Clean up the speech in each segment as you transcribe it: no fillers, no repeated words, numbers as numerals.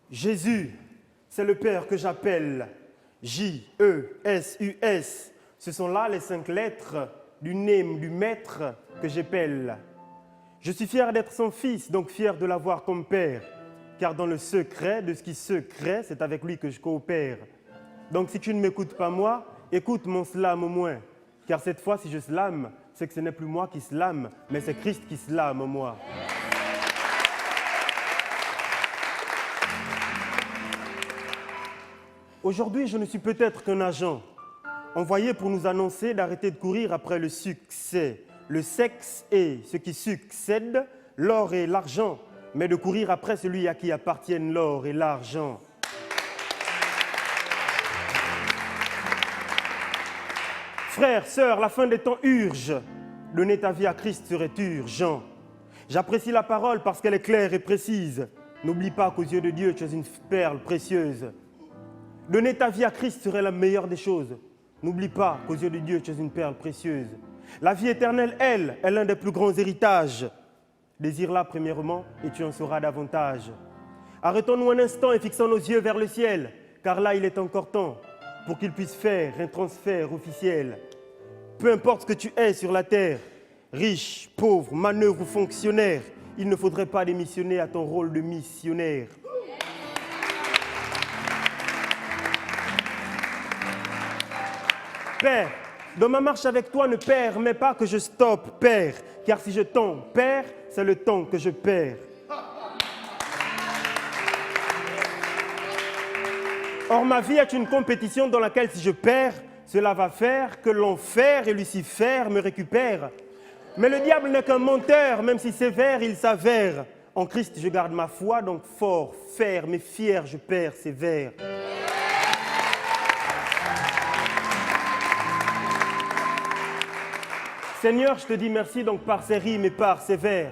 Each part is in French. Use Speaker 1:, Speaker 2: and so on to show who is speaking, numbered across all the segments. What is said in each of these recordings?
Speaker 1: Jésus, c'est le Père que j'appelle J-E-S-U-S. Ce sont là les 5 lettres du name du maître que j'appelle. Je suis fier d'être son fils, donc fier de l'avoir comme père. Car dans le secret de ce qui se crée, c'est avec lui que je coopère. Donc si tu ne m'écoutes pas moi, écoute mon slam au moins. Car cette fois, si je slame, c'est que ce n'est plus moi qui slame, mais c'est Christ qui slame en moi. Aujourd'hui, je ne suis peut-être qu'un agent, envoyé pour nous annoncer d'arrêter de courir après le succès, le sexe et ce qui succède, l'or et l'argent, mais de courir après celui à qui appartiennent l'or et l'argent. Frères, sœurs, la fin des temps urge. Donner ta vie à Christ serait urgent. J'apprécie la parole parce qu'elle est claire et précise. N'oublie pas qu'aux yeux de Dieu, tu es une perle précieuse. Donner ta vie à Christ serait la meilleure des choses. N'oublie pas qu'aux yeux de Dieu, tu es une perle précieuse. La vie éternelle, elle, est l'un des plus grands héritages. Désire-la premièrement et tu en sauras davantage. Arrêtons-nous un instant et fixons nos yeux vers le ciel, car là, il est encore temps pour qu'il puisse faire un transfert officiel. Peu importe ce que tu es sur la terre, riche, pauvre, manœuvre ou fonctionnaire, il ne faudrait pas démissionner à ton rôle de missionnaire. Père, dans ma marche avec toi, ne permets pas que je stoppe, Père, car si je tombe, Père, c'est le temps que je perds. Or, ma vie est une compétition dans laquelle, si je perds, cela va faire que l'enfer et Lucifer me récupèrent. Mais le diable n'est qu'un menteur, même si sévère, il s'avère. En Christ, je garde ma foi, donc fort, ferme et fier, je persévère. Seigneur, je te dis merci donc par ces rimes et par ces vers.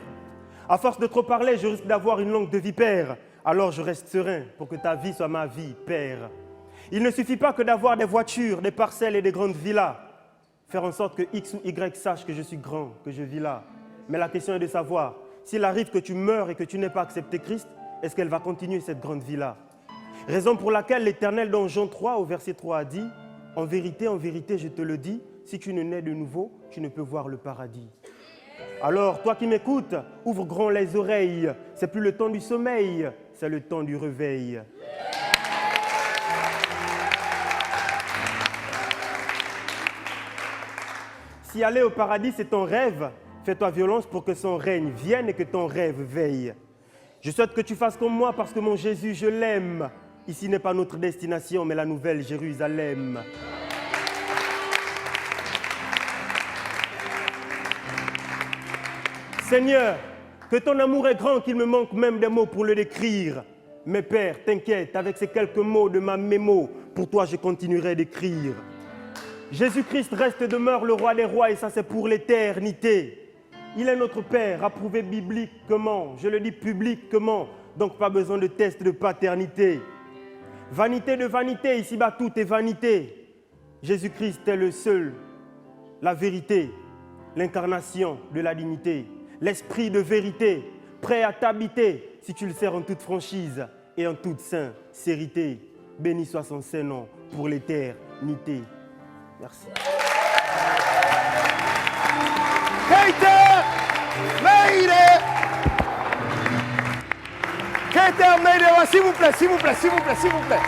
Speaker 1: À force de trop parler, je risque d'avoir une langue de vipère. Alors je reste serein pour que ta vie soit ma vie, Père. Il ne suffit pas que d'avoir des voitures, des parcelles et des grandes villas. Faire en sorte que X ou Y sache que je suis grand, que je vis là. Mais la question est de savoir, s'il arrive que tu meurs et que tu n'aies pas accepté Christ, est-ce qu'elle va continuer cette grande vie-là? Raison pour laquelle l'Éternel dans Jean 3 au verset 3 a dit « En vérité, je te le dis, si tu ne nais de nouveau, tu ne peux voir le paradis. » Alors, toi qui m'écoutes, ouvre grand les oreilles. C'est plus le temps du sommeil, c'est le temps du réveil. Si aller au paradis, c'est ton rêve, fais-toi violence pour que son règne vienne et que ton rêve veille. Je souhaite que tu fasses comme moi parce que mon Jésus, je l'aime. Ici n'est pas notre destination, mais la nouvelle Jérusalem. Seigneur, que ton amour est grand qu'il me manque même des mots pour le décrire. Mais Père, t'inquiète, avec ces quelques mots de ma mémo, pour toi je continuerai d'écrire. Jésus-Christ reste et demeure le roi des rois et ça c'est pour l'éternité. Il est notre Père, approuvé bibliquement, je le dis publiquement, donc pas besoin de test de paternité. Vanité de vanité, ici-bas tout est vanité. Jésus-Christ est le seul, la vérité, l'incarnation de la dignité. L'esprit de vérité, prêt à t'habiter, si tu le sers en toute franchise et en toute sincérité. Béni soit son Saint-Nom pour l'éternité. Merci.
Speaker 2: Keita made it! Keita made it! S'il vous plaît, s'il vous plaît, s'il vous plaît, s'il vous plaît.